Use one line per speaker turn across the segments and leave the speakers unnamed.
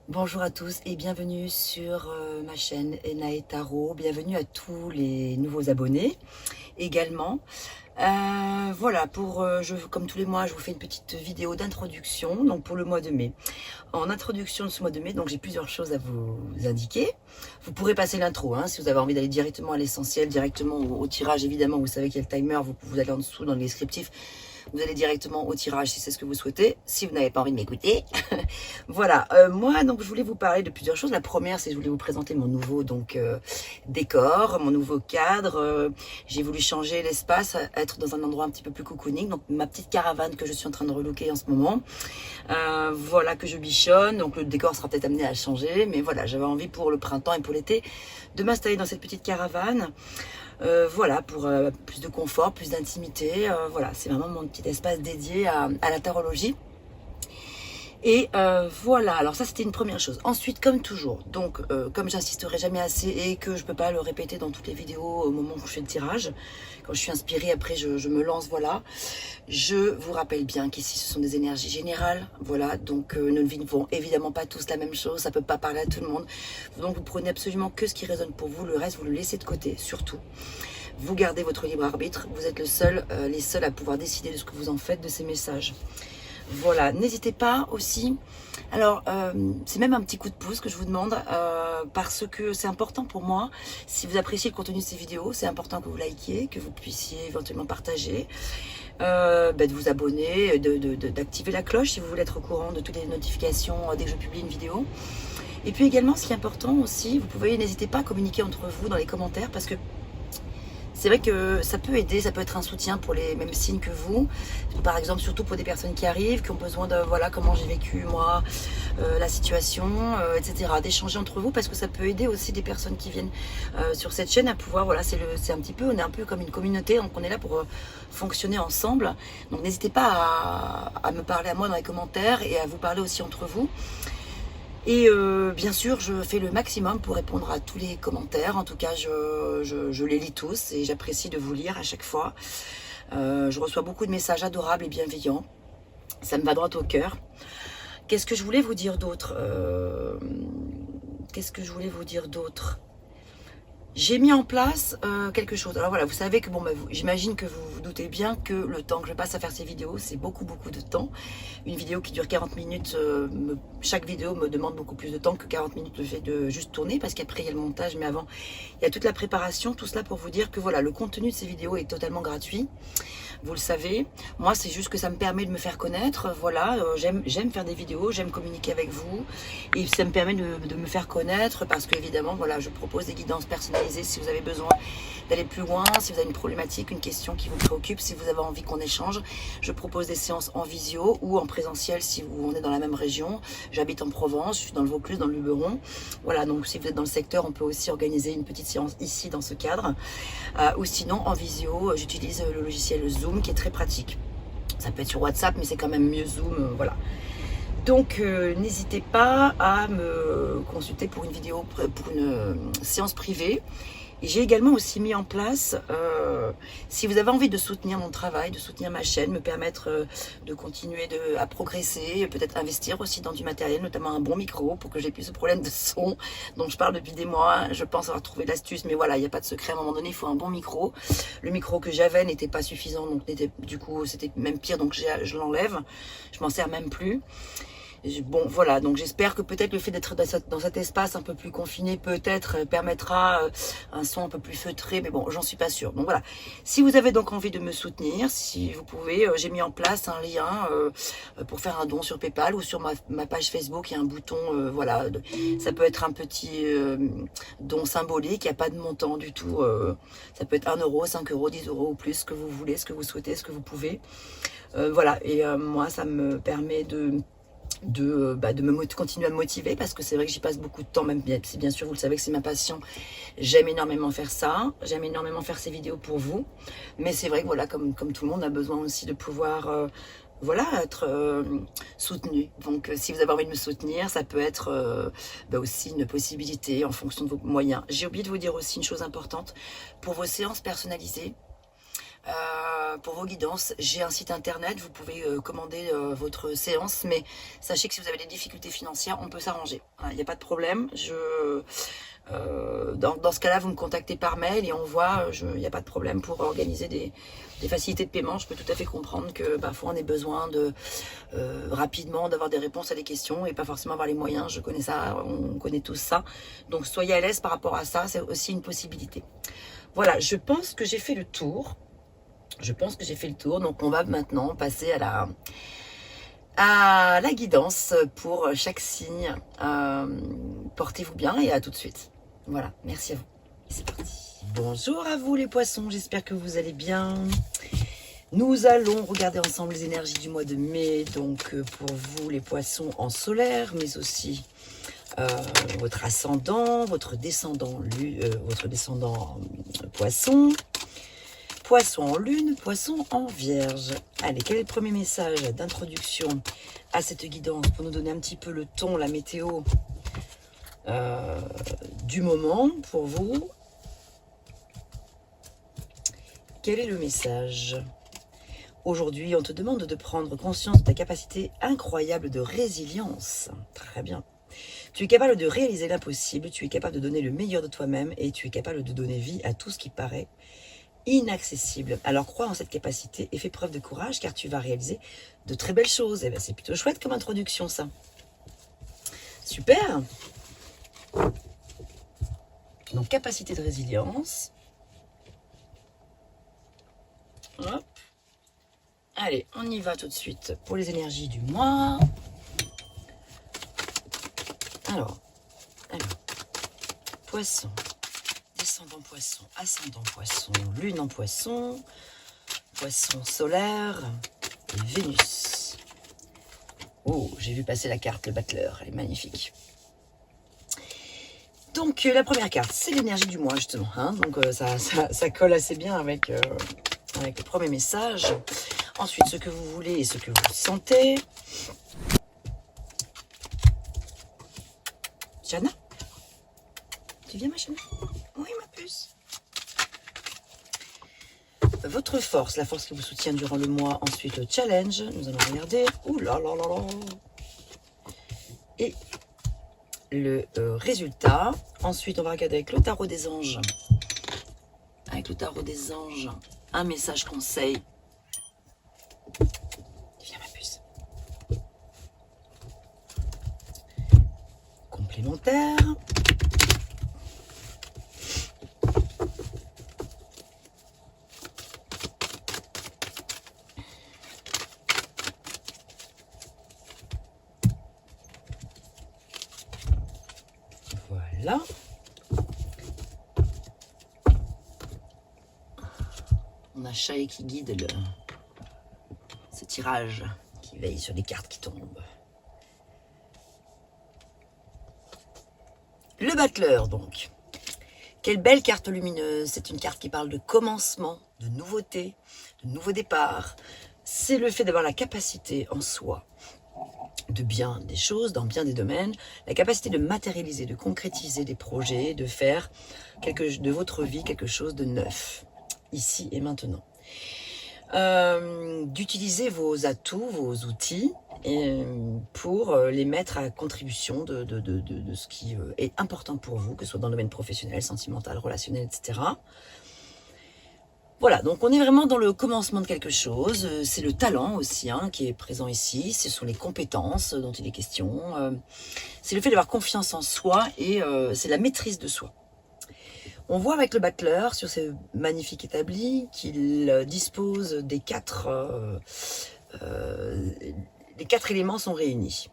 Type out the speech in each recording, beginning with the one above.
Bonjour à tous et bienvenue sur ma chaîne Enae Tarot. Bienvenue à tous les nouveaux abonnés également. Voilà, comme tous les mois, je vous fais une petite vidéo d'introduction donc pour le mois de mai. En introduction de ce mois de mai, donc j'ai plusieurs choses à vous indiquer. Vous pourrez passer l'intro si vous avez envie d'aller directement à l'essentiel, directement au tirage. Évidemment, vous savez qu'il y a le timer, vous allez en dessous dans le descriptif. Vous allez directement au tirage si c'est ce que vous souhaitez, si vous n'avez pas envie de m'écouter. Voilà, moi donc je voulais vous parler de plusieurs choses. La première, c'est que je voulais vous présenter mon nouveau décor, mon nouveau cadre. J'ai voulu changer l'espace, être dans un endroit un petit peu plus cocooning. Donc ma petite caravane que je suis en train de relooker en ce moment. Voilà, que je bichonne. Donc le décor sera peut-être amené à changer. Mais voilà, j'avais envie pour le printemps et pour l'été de m'installer dans cette petite caravane. Voilà, pour plus de confort, plus d'intimité. Voilà, c'est vraiment mon petit espace dédié à la tarologie. Et voilà, alors ça c'était une première chose. Ensuite, comme toujours, donc comme j'insisterai jamais assez et que je peux pas le répéter dans toutes les vidéos au moment où je fais le tirage, quand je suis inspirée, après je me lance, voilà. Je vous rappelle bien qu'ici ce sont des énergies générales, voilà, donc nous ne vivons évidemment pas tous la même chose, ça peut pas parler à tout le monde. Donc vous prenez absolument que ce qui résonne pour vous, le reste vous le laissez de côté, surtout. Vous gardez votre libre arbitre, vous êtes les seuls à pouvoir décider de ce que vous en faites de ces messages. Voilà, n'hésitez pas aussi. Alors, c'est même un petit coup de pouce que je vous demande parce que c'est important pour moi. Si vous appréciez le contenu de ces vidéos, c'est important que vous likiez, que vous puissiez éventuellement partager, de vous abonner, d'activer la cloche si vous voulez être au courant de toutes les notifications dès que je publie une vidéo. Et puis également, ce qui est important aussi, vous pouvez, n'hésitez pas à communiquer entre vous dans les commentaires parce que c'est vrai que ça peut aider, ça peut être un soutien pour les mêmes signes que vous. Par exemple, surtout pour des personnes qui arrivent, qui ont besoin de, voilà, comment j'ai vécu moi, la situation, etc. D'échanger entre vous parce que ça peut aider aussi des personnes qui viennent sur cette chaîne à pouvoir, voilà, c'est un petit peu, on est un peu comme une communauté, donc on est là pour fonctionner ensemble. Donc n'hésitez pas à me parler à moi dans les commentaires et à vous parler aussi entre vous. Et bien sûr, je fais le maximum pour répondre à tous les commentaires. En tout cas, je les lis tous et j'apprécie de vous lire à chaque fois. Je reçois beaucoup de messages adorables et bienveillants. Ça me va droit au cœur. Qu'est-ce que je voulais vous dire d'autre Qu'est-ce que je voulais vous dire d'autre J'ai mis en place quelque chose. Alors voilà, vous savez que, bon, j'imagine que vous vous doutez bien que le temps que je passe à faire ces vidéos, c'est beaucoup de temps. Une vidéo qui dure 40 minutes, chaque vidéo me demande beaucoup plus de temps que 40 minutes le fait de juste tourner, parce qu'après il y a le montage, mais avant, il y a toute la préparation, tout cela pour vous dire que voilà, le contenu de ces vidéos est totalement gratuit. Vous le savez, moi c'est juste que ça me permet de me faire connaître, voilà, j'aime faire des vidéos, j'aime communiquer avec vous et ça me permet de me faire connaître parce que évidemment, voilà, je propose des guidances personnalisées si vous avez besoin d'aller plus loin, si vous avez une problématique, une question qui vous préoccupe, si vous avez envie qu'on échange, je propose des séances en visio ou en présentiel si on est dans la même région. J'habite en Provence, je suis dans le Vaucluse, dans le Luberon, voilà, donc si vous êtes dans le secteur, on peut aussi organiser une petite séance ici dans ce cadre, ou sinon en visio, j'utilise le logiciel Zoom qui est très pratique. Ça peut être sur WhatsApp, mais c'est quand même mieux Zoom, voilà. Donc n'hésitez pas à me consulter pour une vidéo, pour une séance privée. Et j'ai également aussi mis en place, si vous avez envie de soutenir mon travail, de soutenir ma chaîne, me permettre de continuer à progresser, peut-être investir aussi dans du matériel, notamment un bon micro pour que j'ai plus ce problème de son dont je parle depuis des mois. Je pense avoir trouvé l'astuce, mais voilà, il n'y a pas de secret. À un moment donné, il faut un bon micro. Le micro que j'avais n'était pas suffisant, donc du coup, c'était même pire, donc je l'enlève. Je m'en sers même plus. Bon, voilà, donc j'espère que peut-être le fait d'être dans cet espace un peu plus confiné, peut-être permettra un son un peu plus feutré, mais bon, j'en suis pas sûre. Donc voilà, si vous avez donc envie de me soutenir, si vous pouvez, j'ai mis en place un lien pour faire un don sur PayPal ou sur ma page Facebook, il y a un bouton, voilà, ça peut être un petit don symbolique, il n'y a pas de montant du tout, ça peut être 1 euro, 5 euros, 10 euros ou plus, ce que vous voulez, ce que vous souhaitez, ce que vous pouvez. Voilà, et moi, ça me permet de continuer à me motiver parce que c'est vrai que j'y passe beaucoup de temps, même si bien sûr vous le savez que c'est ma passion. J'aime énormément faire ça, j'aime énormément faire ces vidéos pour vous, mais c'est vrai que voilà, comme tout le monde a besoin aussi de pouvoir voilà, être soutenu. Donc si vous avez envie de me soutenir, ça peut être aussi une possibilité en fonction de vos moyens. J'ai oublié de vous dire aussi une chose importante, pour vos séances personnalisées, pour vos guidances. J'ai un site internet, vous pouvez commander votre séance, mais sachez que si vous avez des difficultés financières, on peut s'arranger. Il n'y a pas de problème. Dans ce cas-là, vous me contactez par mail et on voit, il n'y a pas de problème pour organiser des facilités de paiement. Je peux tout à fait comprendre que parfois on ait besoin de rapidement d'avoir des réponses à des questions et pas forcément avoir les moyens. Je connais ça, on connaît tous ça. Donc soyez à l'aise par rapport à ça, c'est aussi une possibilité. Voilà, je pense que j'ai fait le tour. Donc on va maintenant passer à la guidance pour chaque signe. Portez-vous bien et à tout de suite. Voilà, merci à vous. Et c'est parti. Bonjour à vous les poissons, j'espère que vous allez bien. Nous allons regarder ensemble les énergies du mois de mai. Donc pour vous les poissons en solaire, mais aussi votre ascendant, votre descendant poisson. Poisson en lune, poisson en vierge. Allez, quel est le premier message d'introduction à cette guidance pour nous donner un petit peu le ton, la météo du moment pour vous? Quel est le message? Aujourd'hui, on te demande de prendre conscience de ta capacité incroyable de résilience. Très bien. Tu es capable de réaliser l'impossible, tu es capable de donner le meilleur de toi-même et tu es capable de donner vie à tout ce qui paraît inaccessible. Alors crois en cette capacité et fais preuve de courage car tu vas réaliser de très belles choses. Et bien c'est plutôt chouette comme introduction ça. Super. Donc capacité de résilience. Hop. Allez, on y va tout de suite pour les énergies du mois. Alors, poisson. Descendant poisson, ascendant poisson, lune en poisson, poisson solaire et Vénus. Oh, j'ai vu passer la carte, le battleur, elle est magnifique. Donc la première carte, c'est l'énergie du mois justement. Hein, donc ça colle assez bien avec le premier message. Ensuite, ce que vous voulez et ce que vous sentez. Jana, tu viens ma chérie? Oui, ma puce. Votre force, la force qui vous soutient durant le mois. Ensuite, le challenge. Nous allons regarder. Ouh là là là là. Et le résultat. Ensuite, on va regarder avec le tarot des anges. Avec le tarot des anges. Un message conseil. Viens, ma puce. Complémentaire. Voilà. On a Chaé qui guide ce tirage, qui veille sur les cartes qui tombent. Le battleur donc. Quelle belle carte lumineuse. C'est une carte qui parle de commencement, de nouveauté, de nouveau départ. C'est le fait d'avoir la capacité en soi de bien des choses, dans bien des domaines, la capacité de matérialiser, de concrétiser des projets, de faire de votre vie quelque chose de neuf, ici et maintenant. D'utiliser vos atouts, vos outils, pour les mettre à contribution de ce qui est important pour vous, que ce soit dans le domaine professionnel, sentimental, relationnel, etc. Voilà, donc on est vraiment dans le commencement de quelque chose. C'est le talent aussi hein, qui est présent ici. Ce sont les compétences dont il est question. C'est le fait d'avoir confiance en soi et c'est la maîtrise de soi. On voit avec le battleur sur ce magnifique établi qu'il dispose des les quatre éléments sont réunis.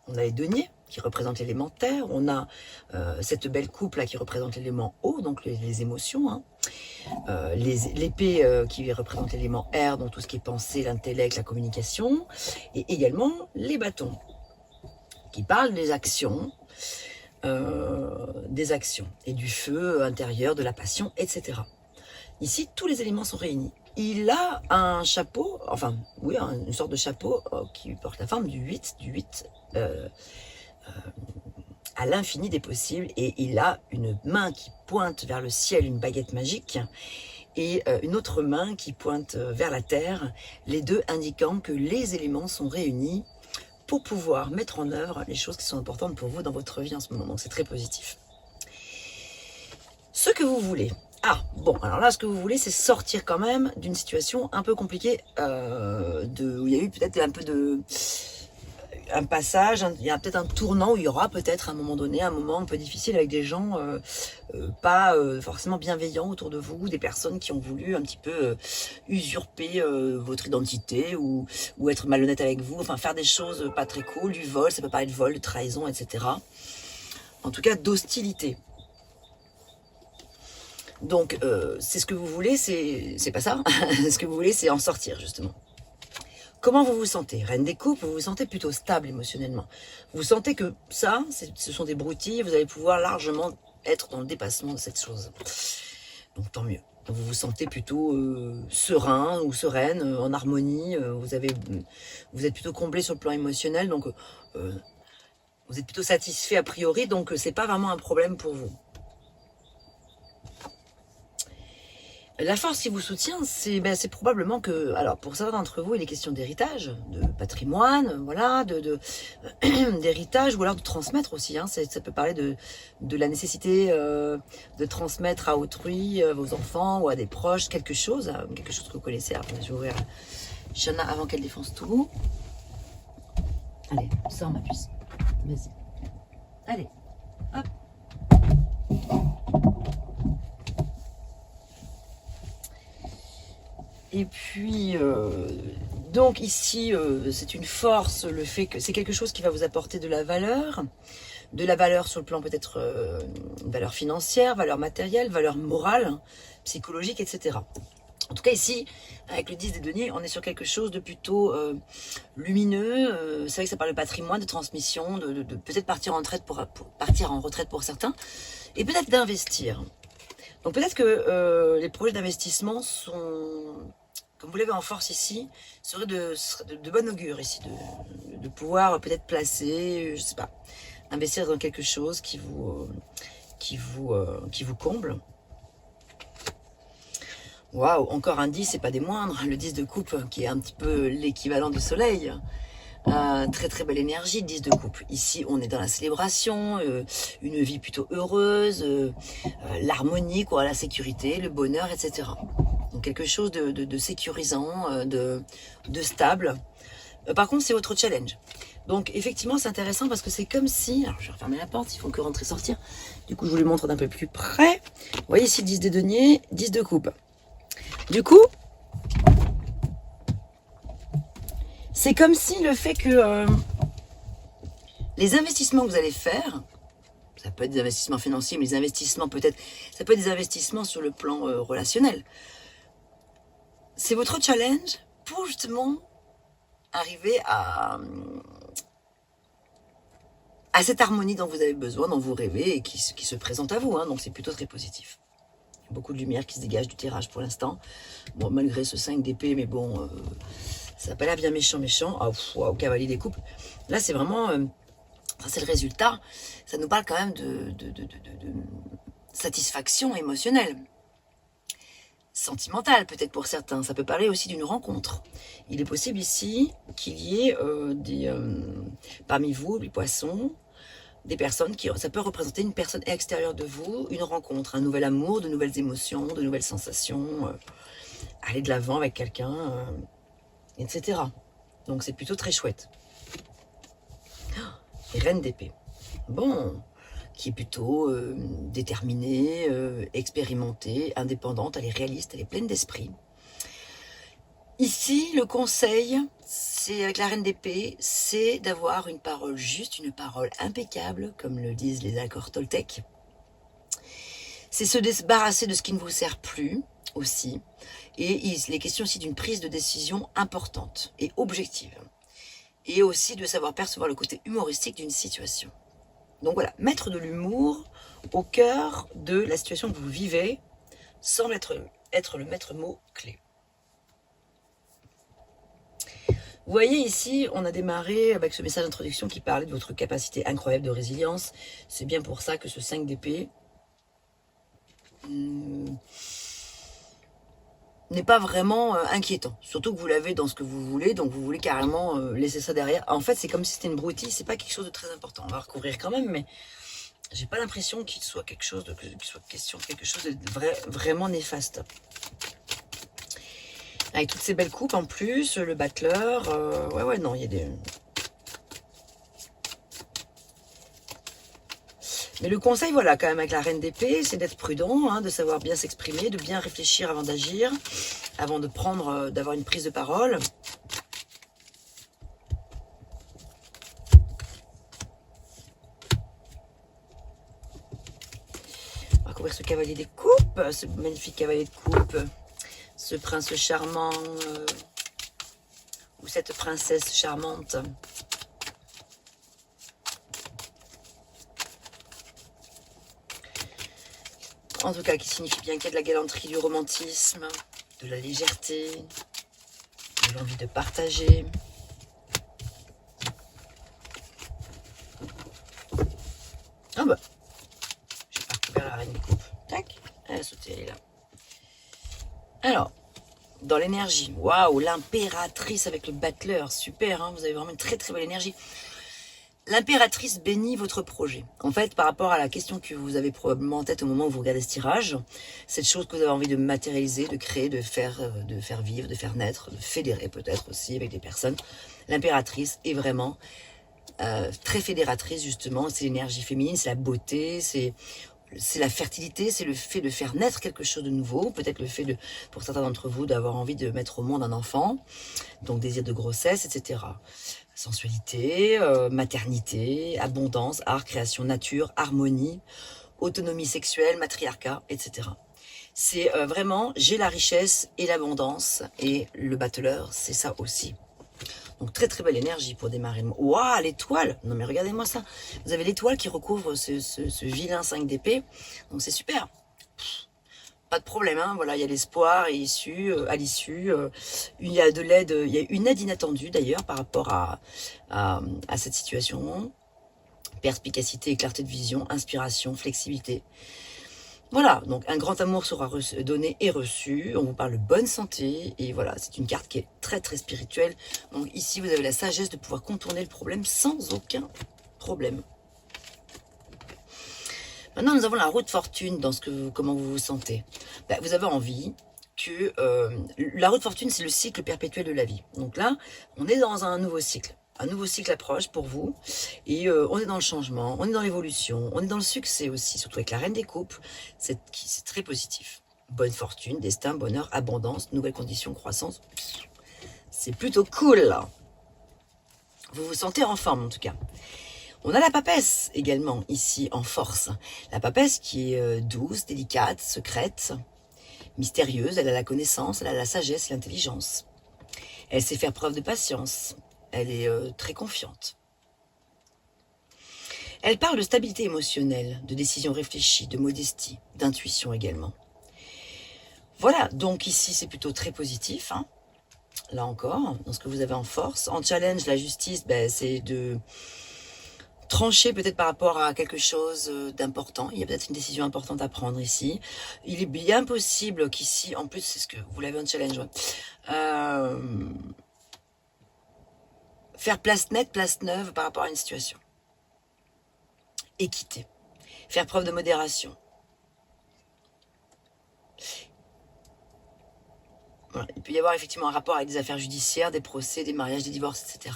On a les deniers qui représentent l'élément terre, on a cette belle coupe là qui représente l'élément eau, donc les émotions, hein. L'épée qui représente l'élément air, donc tout ce qui est pensée, l'intellect, la communication, et également les bâtons qui parlent des actions et du feu intérieur, de la passion, etc. Ici, tous les éléments sont réunis. Il a un chapeau, enfin, oui, une sorte de chapeau qui porte la forme du 8 à l'infini des possibles, et il a une main qui pointe vers le ciel, une baguette magique, et une autre main qui pointe vers la terre, les deux indiquant que les éléments sont réunis pour pouvoir mettre en œuvre les choses qui sont importantes pour vous dans votre vie en ce moment. Donc c'est très positif. Ce que vous voulez. Ah, bon, alors là, ce que vous voulez, c'est sortir quand même d'une situation un peu compliquée, où il y a eu peut-être un peu de... un passage, il y a peut-être un tournant où il y aura peut-être à un moment donné un moment un peu difficile avec des gens pas forcément bienveillants autour de vous, des personnes qui ont voulu un petit peu usurper votre identité ou être malhonnête avec vous, enfin faire des choses pas très cool, du vol, ça peut parler de vol, de trahison, etc. En tout cas d'hostilité. Donc c'est ce que vous voulez, c'est pas ça. Ce que vous voulez, c'est en sortir justement. Comment vous vous sentez? Reine des coupes, vous vous sentez plutôt stable émotionnellement. Vous sentez que ça, ce sont des broutilles, vous allez pouvoir largement être dans le dépassement de cette chose. Donc tant mieux. Donc, vous vous sentez plutôt serein ou sereine, en harmonie. Vous êtes plutôt comblé sur le plan émotionnel, donc vous êtes plutôt satisfait a priori, donc c'est pas vraiment un problème pour vous. La force qui vous soutient, c'est probablement que, alors pour certains d'entre vous, il est question d'héritage, de patrimoine, voilà, d'héritage, ou alors de transmettre aussi. Hein, ça peut parler de la nécessité de transmettre à autrui, vos enfants ou à des proches, quelque chose que vous connaissez. Alors, je vais ouvrir Shana avant qu'elle défonce tout. Allez, sors ma puce. Vas-y. Allez, hop. Et puis, donc ici, c'est une force, le fait que c'est quelque chose qui va vous apporter de la valeur sur le plan peut-être valeur financière, valeur matérielle, valeur morale, psychologique, etc. En tout cas ici, avec le 10 des deniers, on est sur quelque chose de plutôt lumineux. C'est vrai que ça parle de patrimoine, de transmission, de peut-être partir en retraite partir en retraite pour certains, et peut-être d'investir. Donc peut-être que les projets d'investissement sont, comme vous l'avez en force ici, seraient de bon augure ici, de pouvoir peut-être placer, je sais pas, investir dans quelque chose qui vous comble. Waouh, encore un 10, c'est pas des moindres, le 10 de coupe qui est un petit peu l'équivalent du soleil. Très très belle énergie, 10 de coupe. Ici, on est dans la célébration, une vie plutôt heureuse, l'harmonie, quoi, la sécurité, le bonheur, etc. Donc quelque chose de sécurisant, de stable. Par contre, c'est votre challenge. Donc effectivement, c'est intéressant parce que c'est comme si... Alors, je vais refermer la porte, il faut que rentrer, sortir. Du coup, je vous le montre d'un peu plus près. Vous voyez ici, 10 de denier, 10 de coupe. Du coup, c'est comme si le fait que les investissements que vous allez faire, ça peut être des investissements financiers, mais les investissements peut-être, ça peut être des investissements sur le plan relationnel. C'est votre challenge pour justement arriver à cette harmonie dont vous avez besoin, dont vous rêvez et qui se présente à vous. Hein, donc c'est plutôt très positif. Il y a beaucoup de lumière qui se dégage du tirage pour l'instant. Bon, malgré ce 5 d'épée, mais bon, ça n'a pas l'air bien méchant. Ah, wow, cavalier des coupes. Là, c'est vraiment... ça, c'est le résultat. Ça nous parle quand même de satisfaction émotionnelle. Sentimentale, peut-être pour certains. Ça peut parler aussi d'une rencontre. Il est possible ici qu'il y ait parmi vous, les poissons, des personnes ça peut représenter une personne extérieure de vous, une rencontre, un nouvel amour, de nouvelles émotions, de nouvelles sensations, aller de l'avant avec quelqu'un, etc. Donc c'est plutôt très chouette. Et reine d'épée. Bon, qui est plutôt déterminée, expérimentée, indépendante, elle est réaliste, elle est pleine d'esprit. Ici, le conseil, c'est avec la reine d'épée, c'est d'avoir une parole juste, une parole impeccable, comme le disent les accords toltèques. C'est se débarrasser de ce qui ne vous sert plus, aussi. Et il est question aussi d'une prise de décision importante et objective. Et aussi de savoir percevoir le côté humoristique d'une situation. Donc voilà, mettre de l'humour au cœur de la situation que vous vivez, sans être le maître mot clé. Vous voyez ici, on a démarré avec ce message d'introduction qui parlait de votre capacité incroyable de résilience. C'est bien pour ça que ce 5 d'épée n'est pas vraiment inquiétant. Surtout que vous l'avez dans ce que vous voulez, donc vous voulez carrément laisser ça derrière. En fait, c'est comme si c'était une broutille, c'est pas quelque chose de très important. On va recouvrir quand même, mais j'ai pas l'impression qu'il soit quelque chose de, qu'il soit question de quelque chose de vraiment néfaste. Avec toutes ces belles coupes en plus, le battleur, ouais, non, il y a des... Mais le conseil, voilà, quand même, avec la reine d'épée, c'est d'être prudent, hein, de savoir bien s'exprimer, de bien réfléchir avant d'agir, avant de prendre, d'avoir une prise de parole. On va couvrir ce cavalier des coupes, ce magnifique cavalier de coupe, ce prince charmant, ou cette princesse charmante. En tout cas, qui signifie bien qu'il y a de la galanterie, du romantisme, de la légèreté, de l'envie de partager. Ah bah, j'ai pas recouvert la reine des coupes. Tac, elle a sauté, elle est là. Alors, dans l'énergie, waouh, l'impératrice avec le battleur, super, hein, vous avez vraiment une très très belle énergie. L'impératrice bénit votre projet. En fait, par rapport à la question que vous avez probablement en tête au moment où vous regardez ce tirage, cette chose que vous avez envie de matérialiser, de créer, de faire vivre, de faire naître, de fédérer peut-être aussi avec des personnes, l'impératrice est vraiment très fédératrice justement. C'est l'énergie féminine, c'est la beauté, c'est la fertilité, c'est le fait de faire naître quelque chose de nouveau, peut-être le fait de, pour certains d'entre vous, d'avoir envie de mettre au monde un enfant, donc désir de grossesse, etc. Sensualité, maternité, abondance, art, création, nature, harmonie, autonomie sexuelle, matriarcat, etc. C'est vraiment, j'ai la richesse et l'abondance, et le battleur, c'est ça aussi. Donc très très belle énergie pour démarrer le mois. Waouh, l'étoile! Non mais regardez-moi ça. Vous avez l'étoile qui recouvre ce vilain 5 d'épée. Donc c'est super. Pas de problème, hein. Voilà, il y a l'espoir à l'issue. Il y a de l'aide, il y a une aide inattendue d'ailleurs par rapport à cette situation. Perspicacité et clarté de vision, inspiration, flexibilité. Voilà, donc un grand amour sera donné et reçu, on vous parle de bonne santé, et voilà, c'est une carte qui est très très spirituelle. Donc ici, vous avez la sagesse de pouvoir contourner le problème sans aucun problème. Maintenant, nous avons la roue de fortune dans comment vous vous sentez. Ben, vous avez envie que... la roue de fortune, c'est le cycle perpétuel de la vie. Donc là, on est dans un nouveau cycle. Un nouveau cycle approche pour vous, et on est dans le changement, on est dans l'évolution, on est dans le succès aussi, surtout avec la reine des coupes, c'est très positif. Bonne fortune, destin, bonheur, abondance, nouvelles conditions, croissance, c'est plutôt cool là. Vous vous sentez en forme en tout cas. On a la papesse également ici en force. La papesse qui est douce, délicate, secrète, mystérieuse, elle a la connaissance, elle a la sagesse et l'intelligence. Elle sait faire preuve de patience. Elle est très confiante. Elle parle de stabilité émotionnelle, de décision réfléchie, de modestie, d'intuition également. Voilà, donc ici c'est plutôt très positif, hein. Là encore, dans ce que vous avez en force. En challenge, la justice, ben, c'est de trancher peut-être par rapport à quelque chose d'important. Il y a peut-être une décision importante à prendre ici. Il est bien possible qu'ici, en plus, c'est ce que vous l'avez en challenge, ouais. Faire place nette, place neuve par rapport à une situation. Équité. Faire preuve de modération. Voilà. Il peut y avoir effectivement un rapport avec des affaires judiciaires, des procès, des mariages, des divorces, etc.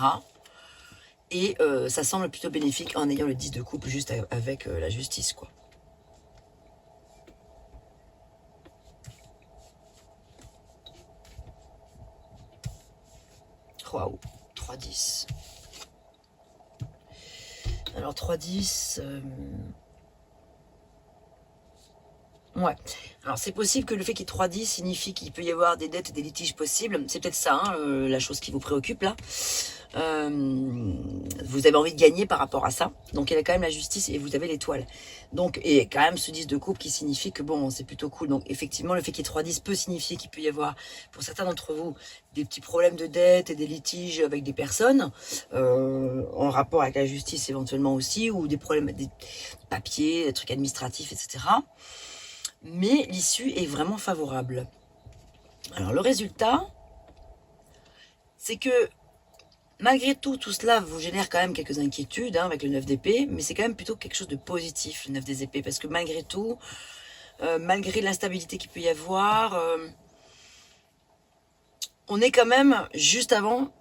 Et ça semble plutôt bénéfique en ayant le 10 de coupe juste avec la justice, quoi. Waouh, 3-10. Alors 3-10... Ouais. Alors c'est possible que le fait qu'il y ait 3-10 signifie qu'il peut y avoir des dettes et des litiges possibles. C'est peut-être ça, hein, la chose qui vous préoccupe là. Vous avez envie de gagner par rapport à ça. Donc il y a quand même la justice et vous avez l'étoile. Donc, et quand même ce 10 de coupe qui signifie que bon, c'est plutôt cool. Donc effectivement, le fait qu'il y ait 3-10 peut signifier qu'il peut y avoir, pour certains d'entre vous, des petits problèmes de dette et des litiges avec des personnes, en rapport avec la justice éventuellement aussi, ou des problèmes, des papiers, des trucs administratifs, etc. Mais l'issue est vraiment favorable. Alors le résultat, c'est que malgré tout, tout cela vous génère quand même quelques inquiétudes hein, avec le 9 d'épée, mais c'est quand même plutôt quelque chose de positif, le 9 des épées, parce que malgré tout, malgré l'instabilité qu'il peut y avoir, on est quand même juste avant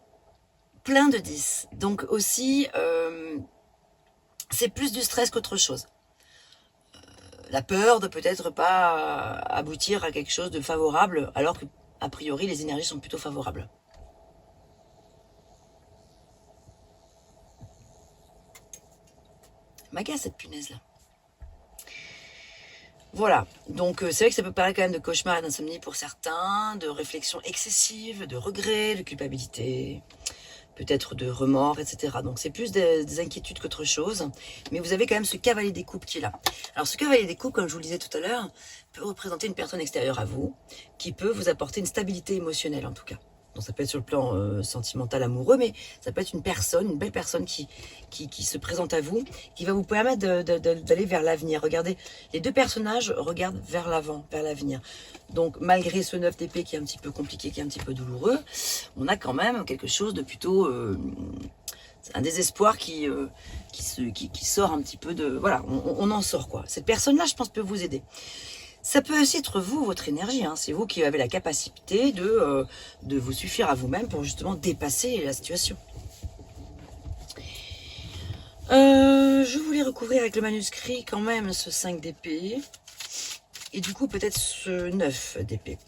plein de 10. Donc aussi, c'est plus du stress qu'autre chose. La peur de peut-être pas aboutir à quelque chose de favorable, alors que a priori les énergies sont plutôt favorables. M'agace cette punaise là. Voilà, donc c'est vrai que ça peut paraître quand même de cauchemar et d'insomnie pour certains, de réflexion excessive, de regret, de culpabilité, peut-être de remords, etc. Donc c'est plus des inquiétudes qu'autre chose, mais vous avez quand même ce cavalier des coupes qui est là. Alors ce cavalier des coupes, comme je vous le disais tout à l'heure, peut représenter une personne extérieure à vous, qui peut vous apporter une stabilité émotionnelle en tout cas. Donc ça peut être sur le plan sentimental, amoureux, mais ça peut être une personne, une belle personne qui se présente à vous, qui va vous permettre d'aller vers l'avenir. Regardez, les deux personnages regardent vers l'avant, vers l'avenir. Donc malgré ce 9 d'épée qui est un petit peu compliqué, qui est un petit peu douloureux, on a quand même quelque chose de plutôt... un désespoir qui sort un petit peu de... Voilà, on en sort quoi. Cette personne-là, je pense, peut vous aider. Ça peut aussi être vous, votre énergie. Hein. C'est vous qui avez la capacité de vous suffire à vous-même pour justement dépasser la situation. Je voulais recouvrir avec le manuscrit quand même ce 5 d'épée. Et du coup, peut-être ce 9 d'épée.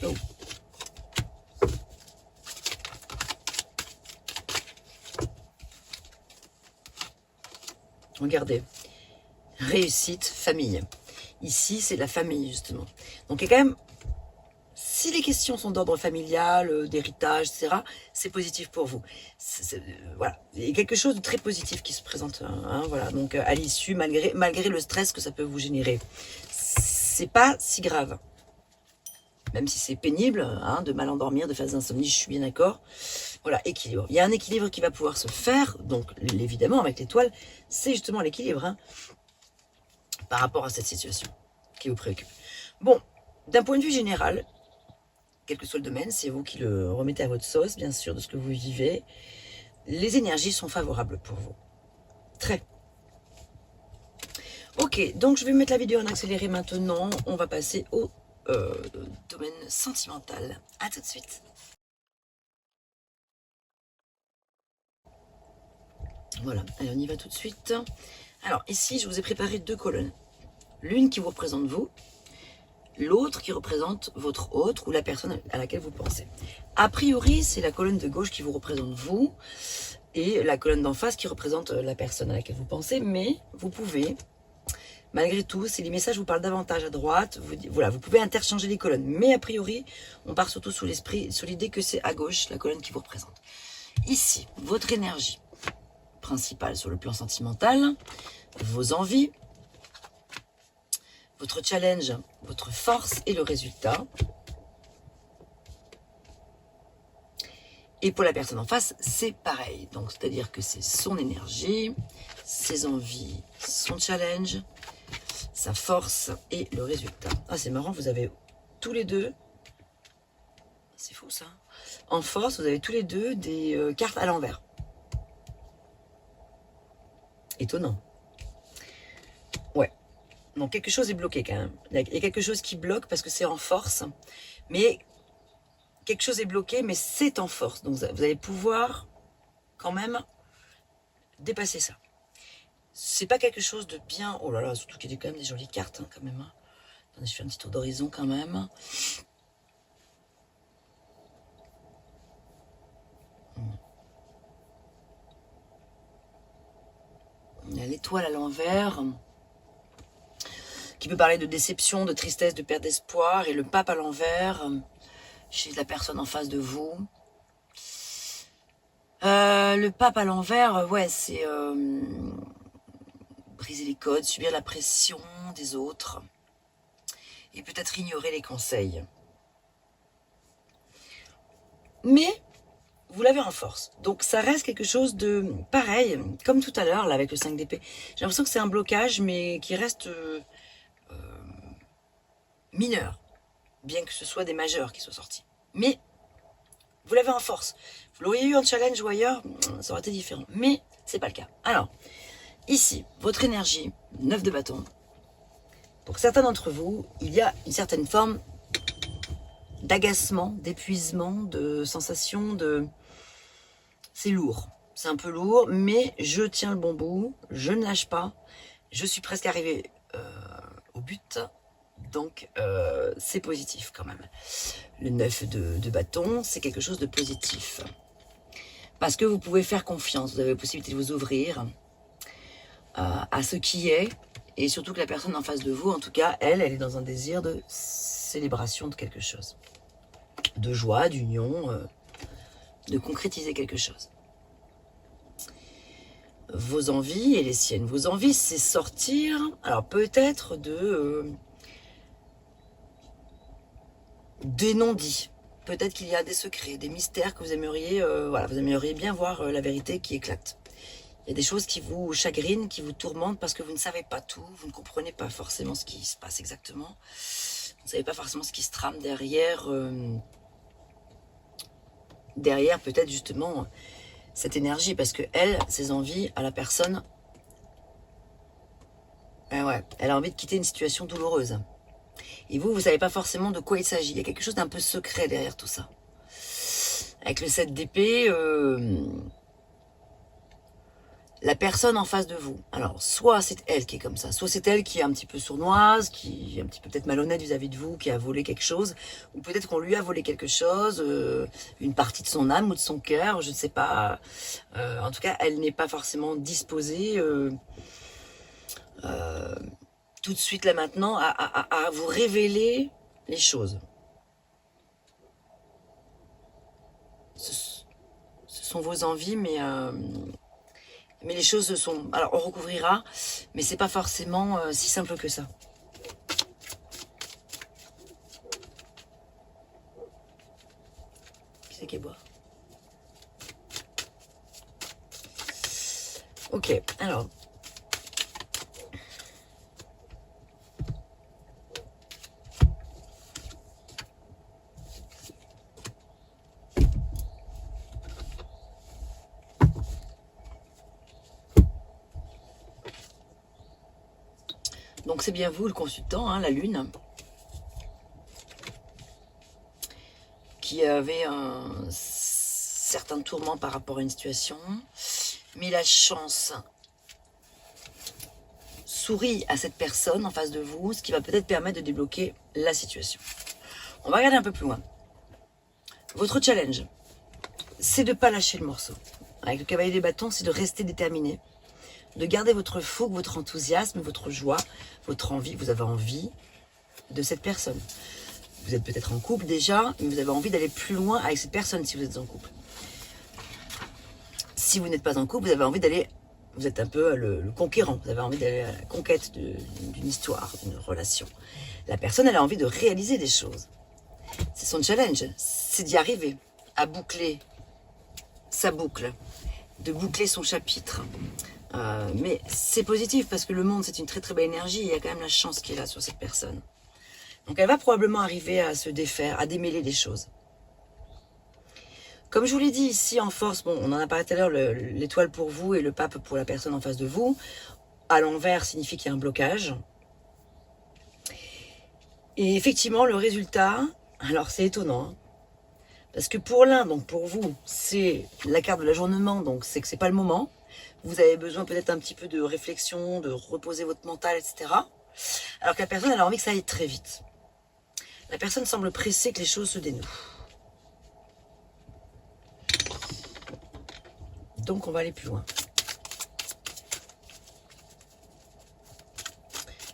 Oh. Regardez. Réussite, famille. Ici, c'est la famille, justement. Donc, il y a quand même... Si les questions sont d'ordre familial, d'héritage, etc., c'est positif pour vous. Voilà, il y a quelque chose de très positif qui se présente. Hein, voilà. Donc à l'issue, malgré le stress que ça peut vous générer, c'est pas si grave. Même si c'est pénible, hein, de mal endormir, de faire des insomnies, je suis bien d'accord. Voilà, équilibre. Il y a un équilibre qui va pouvoir se faire, donc évidemment avec l'étoile, c'est justement l'équilibre hein, par rapport à cette situation qui vous préoccupe. Bon, d'un point de vue général, quel que soit le domaine, c'est vous qui le remettez à votre sauce, bien sûr, de ce que vous vivez. Les énergies sont favorables pour vous. Très. Ok, donc je vais mettre la vidéo en accéléré maintenant. On va passer au domaine sentimental. À tout de suite. Voilà, allez, on y va tout de suite. Alors, ici, je vous ai préparé deux colonnes. L'une qui vous représente vous, l'autre qui représente votre autre ou la personne à laquelle vous pensez. A priori, c'est la colonne de gauche qui vous représente vous et la colonne d'en face qui représente la personne à laquelle vous pensez, mais vous pouvez, malgré tout, si les messages vous parlent davantage à droite, vous pouvez interchanger les colonnes. Mais a priori, on part surtout sur l'idée que c'est à gauche la colonne qui vous représente. Ici, votre énergie principale sur le plan sentimental, vos envies, votre challenge, votre force et le résultat. Et pour la personne en face, c'est pareil. Donc, c'est-à-dire que c'est son énergie, ses envies, son challenge, sa force et le résultat. Ah, c'est marrant, vous avez tous les deux, c'est fou ça, en force, vous avez tous les deux des cartes à l'envers. Étonnant. Ouais. Donc, quelque chose est bloqué quand même. Il y a quelque chose qui bloque parce que c'est en force, mais... quelque chose est bloqué, mais c'est en force. Donc, vous allez pouvoir quand même dépasser ça. C'est pas quelque chose de bien... Oh là là, surtout qu'il y a quand même des jolies cartes, hein, quand même. Hein. Attendez, je fais un petit tour d'horizon quand même. Il y a l'étoile à l'envers, qui peut parler de déception, de tristesse, de perte d'espoir. Et le pape à l'envers, chez la personne en face de vous. Le pape à l'envers, ouais, c'est briser les codes, subir la pression des autres et peut-être ignorer les conseils. Mais vous l'avez en force. Donc ça reste quelque chose de pareil, comme tout à l'heure là avec le 5 d'épée. J'ai l'impression que c'est un blocage, mais qui reste mineur, bien que ce soit des majeurs qui soient sortis. Mais vous l'avez en force. Vous l'auriez eu en challenge ou ailleurs, ça aurait été différent. Mais c'est pas le cas. Alors, ici, votre énergie, 9 de bâton. Pour certains d'entre vous, il y a une certaine forme d'agacement, d'épuisement, de sensation de... C'est lourd. C'est un peu lourd, mais je tiens le bon bout. Je ne lâche pas. Je suis presque arrivée au but. Donc, c'est positif quand même. Le 9 de bâton, c'est quelque chose de positif. Parce que vous pouvez faire confiance. Vous avez la possibilité de vous ouvrir à ce qui est. Et surtout que la personne en face de vous, en tout cas, elle est dans un désir de célébration de quelque chose. De joie, d'union, de concrétiser quelque chose. Vos envies et les siennes. Vos envies, c'est sortir, alors peut-être des non-dits. Peut-être qu'il y a des secrets, des mystères que vous aimeriez, voilà, vous aimeriez bien voir la vérité qui éclate. Il y a des choses qui vous chagrinent, qui vous tourmentent parce que vous ne savez pas tout, vous ne comprenez pas forcément ce qui se passe exactement. Vous ne savez pas forcément ce qui se trame derrière, derrière peut-être justement cette énergie, parce que elle, ses envies à la personne, ouais, elle a envie de quitter une situation douloureuse. Et vous, vous ne savez pas forcément de quoi il s'agit. Il y a quelque chose d'un peu secret derrière tout ça. Avec le 7 d'épée, la personne en face de vous, alors soit c'est elle qui est comme ça, soit c'est elle qui est un petit peu sournoise, qui est un petit peu peut-être malhonnête vis-à-vis de vous, qui a volé quelque chose, ou peut-être qu'on lui a volé quelque chose, une partie de son âme ou de son cœur, je ne sais pas. En tout cas, elle n'est pas forcément disposée tout de suite là maintenant à vous révéler les choses. Ce sont vos envies, mais les choses sont... Alors, on recouvrira, mais c'est pas forcément si simple que ça. Qui c'est qui boit? Ok, alors... Donc c'est bien vous, le consultant, hein, la lune, qui avait un certain tourment par rapport à une situation, mais la chance sourit à cette personne en face de vous, ce qui va peut-être permettre de débloquer la situation. On va regarder un peu plus loin. Votre challenge, c'est de ne pas lâcher le morceau. Avec le cavalier des bâtons, c'est de rester déterminé, de garder votre fougue, votre enthousiasme, votre joie, votre envie. Vous avez envie de cette personne. Vous êtes peut-être en couple déjà, mais vous avez envie d'aller plus loin avec cette personne si vous êtes en couple. Si vous n'êtes pas en couple, vous avez envie d'aller... Vous êtes un peu le conquérant. Vous avez envie d'aller à la conquête d'une histoire, d'une relation. La personne, elle a envie de réaliser des choses. C'est son challenge. C'est d'y arriver, à boucler sa boucle, de boucler son chapitre. Mais c'est positif parce que le monde, c'est une très très belle énergie. Et il y a quand même la chance qui est là sur cette personne. Donc elle va probablement arriver à se défaire, à démêler les choses. Comme je vous l'ai dit ici en force, bon, on en a parlé tout à l'heure, l'étoile pour vous et le pape pour la personne en face de vous. À l'envers signifie qu'il y a un blocage. Et effectivement, le résultat, alors c'est étonnant, hein, parce que pour l'un, donc pour vous, c'est la carte de l'ajournement, donc c'est que c'est pas le moment. Vous avez besoin peut-être un petit peu de réflexion, de reposer votre mental, etc. Alors que la personne, elle a envie que ça aille très vite. La personne semble pressée que les choses se dénouent. Donc on va aller plus loin.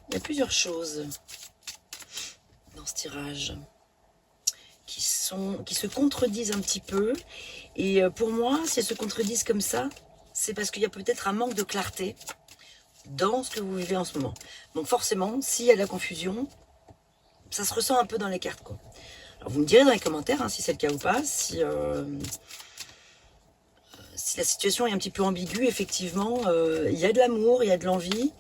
Il y a plusieurs choses dans ce tirage qui se contredisent un petit peu. Et pour moi, si elles se contredisent comme ça, c'est parce qu'il y a peut-être un manque de clarté dans ce que vous vivez en ce moment. Donc forcément, s'il y a de la confusion, ça se ressent un peu dans les cartes, quoi. Alors vous me direz dans les commentaires hein, si c'est le cas ou pas, si si la situation est un petit peu ambiguë, effectivement, il y a de l'amour, il y a de l'envie,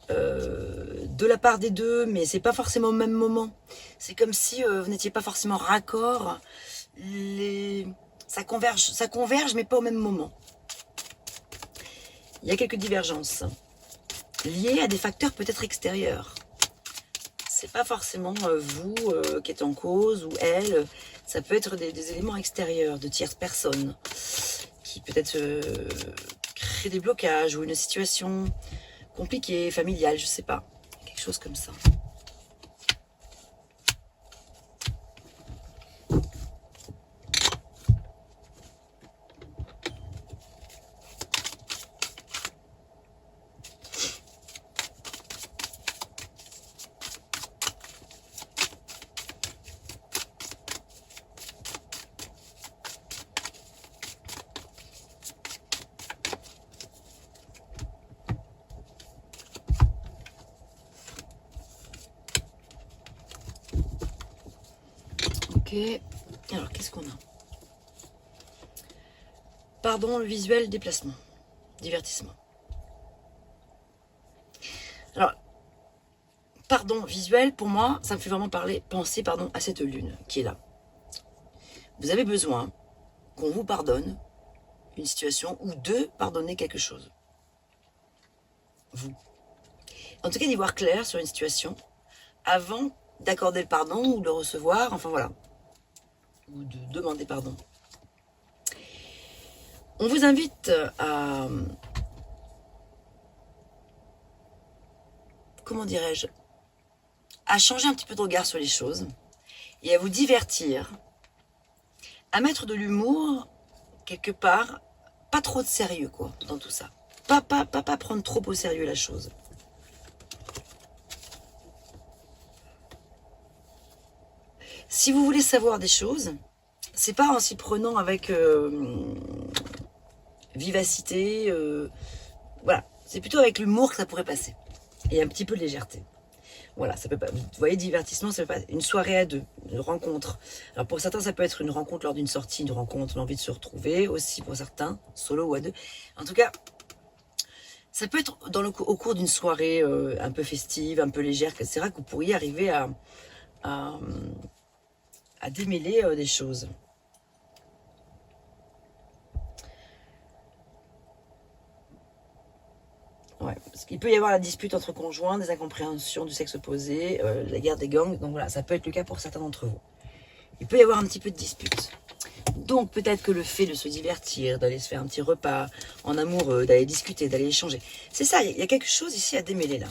de la part des deux, mais c'est pas forcément au même moment. C'est comme si vous n'étiez pas forcément raccord. Ça converge, mais pas au même moment. Il y a quelques divergences liées à des facteurs peut-être extérieurs. C'est pas forcément vous qui êtes en cause ou elle. Ça peut être des éléments extérieurs, de tierces personnes, qui peut-être créent des blocages ou une situation compliquée, familiale, je sais pas. Quelque chose comme ça. Ok, alors qu'est-ce qu'on a? Pardon, le visuel, déplacement, divertissement. Alors, pardon, visuel, pour moi, ça me fait vraiment penser à cette lune qui est là. Vous avez besoin qu'on vous pardonne une situation ou de pardonner quelque chose. Vous. En tout cas, d'y voir clair sur une situation avant d'accorder le pardon ou de le recevoir, enfin voilà. Ou de demander pardon. On vous invite à, comment dirais-je, à changer un petit peu de regard sur les choses et à vous divertir, à mettre de l'humour quelque part, pas trop de sérieux quoi dans tout ça. Pas prendre trop au sérieux la chose. Si vous voulez savoir des choses, c'est pas en s'y prenant avec vivacité, voilà, c'est plutôt avec l'humour que ça pourrait passer. Et un petit peu de légèreté. Voilà, ça peut pas. Vous voyez, divertissement, ça peut pas. Une soirée à deux, une rencontre. Alors pour certains, ça peut être une rencontre lors d'une sortie, une rencontre, l'envie de se retrouver. Aussi pour certains, solo ou à deux. En tout cas, ça peut être au cours d'une soirée un peu festive, un peu légère, etc., que vous pourriez arriver à démêler des choses. Ouais, parce qu'il peut y avoir la dispute entre conjoints, des incompréhensions du sexe opposé, la guerre des gangs. Donc voilà, ça peut être le cas pour certains d'entre vous. Il peut y avoir un petit peu de dispute. Donc peut-être que le fait de se divertir, d'aller se faire un petit repas en amoureux, d'aller discuter, d'aller échanger, c'est ça, il y a quelque chose ici à démêler là.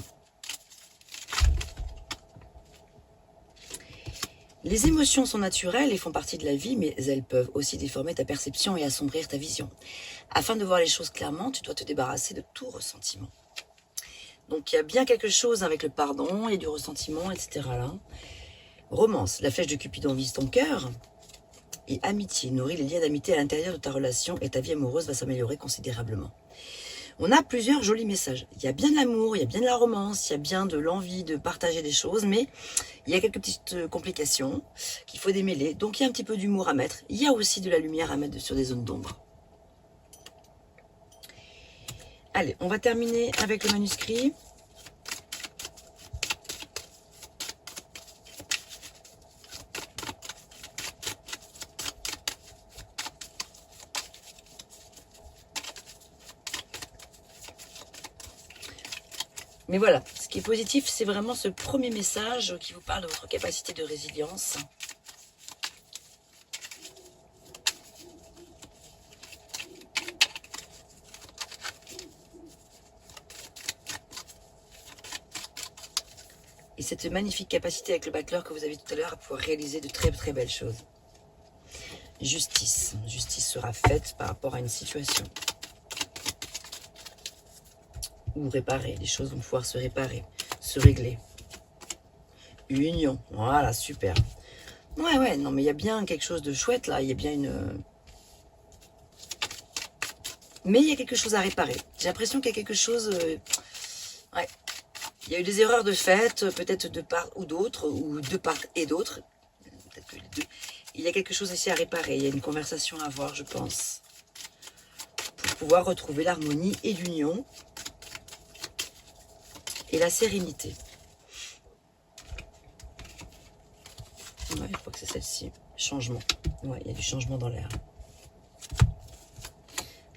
Les émotions sont naturelles et font partie de la vie, mais elles peuvent aussi déformer ta perception et assombrir ta vision. Afin de voir les choses clairement, tu dois te débarrasser de tout ressentiment. Donc il y a bien quelque chose avec le pardon et du ressentiment, etc. là. Romance, la flèche de Cupidon vise ton cœur. Et amitié, nourrit les liens d'amitié à l'intérieur de ta relation et ta vie amoureuse va s'améliorer considérablement. On a plusieurs jolis messages. Il y a bien de l'amour, il y a bien de la romance, il y a bien de l'envie de partager des choses, mais il y a quelques petites complications qu'il faut démêler. Donc il y a un petit peu d'humour à mettre. Il y a aussi de la lumière à mettre sur des zones d'ombre. Allez, on va terminer avec le manuscrit. Mais voilà, ce qui est positif, c'est vraiment ce premier message qui vous parle de votre capacité de résilience. Et cette magnifique capacité avec le backleur que vous avez tout à l'heure à pouvoir réaliser de très très belles choses. Justice. Justice sera faite par rapport à une situation. Ou réparer. Les choses vont pouvoir se réparer, se régler. Union. Voilà, super. Ouais, non mais il y a bien quelque chose de chouette là. Il y a bien une... Mais il y a quelque chose à réparer. J'ai l'impression qu'il y a quelque chose... Ouais. Il y a eu des erreurs de fait, peut-être de part ou d'autre, ou de part et d'autre. Peut-être que les deux. Il y a quelque chose ici à réparer. Il y a une conversation à avoir, je pense. pour pouvoir retrouver l'harmonie et l'union et la sérénité. Ouais, je crois que c'est celle-ci. Changement. Ouais, il y a du changement dans l'air.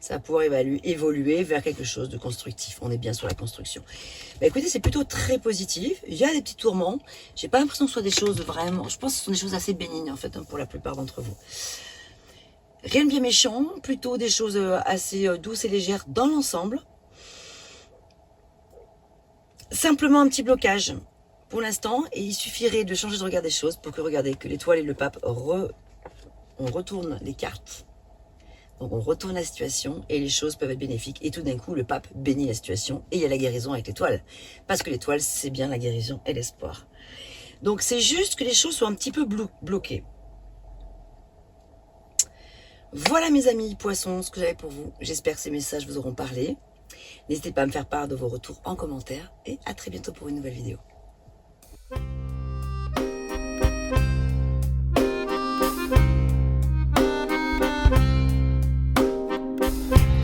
Ça va pouvoir évoluer vers quelque chose de constructif. On est bien sur la construction. Bah écoutez, c'est plutôt très positif. Il y a des petits tourments. J'ai pas l'impression que ce soit des choses vraiment... Je pense que ce sont des choses assez bénignes en fait, hein, pour la plupart d'entre vous. Rien de bien méchant, plutôt des choses assez douces et légères dans l'ensemble. Simplement un petit blocage pour l'instant, et il suffirait de changer de regard des choses pour que, regardez, que l'étoile et le pape, on retourne les cartes. Donc on retourne la situation et les choses peuvent être bénéfiques. Et tout d'un coup, le pape bénit la situation et il y a la guérison avec l'étoile. Parce que l'étoile, c'est bien la guérison et l'espoir. Donc c'est juste que les choses sont un petit peu bloquées. Voilà mes amis poissons, ce que j'avais pour vous. J'espère que ces messages vous auront parlé. N'hésitez pas à me faire part de vos retours en commentaire. Et à très bientôt pour une nouvelle vidéo.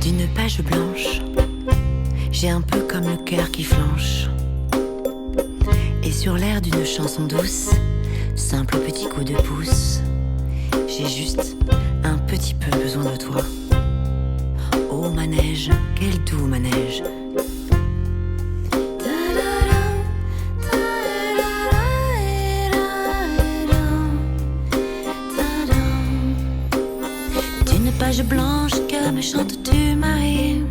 D'une page blanche, j'ai un peu comme le cœur qui flanche. Et sur l'air d'une chanson douce, simple petit coup de pouce, j'ai juste un petit peu besoin de toi. Oh manège, quel doux manège. D'une page blanche que me chantes-tu, Marie?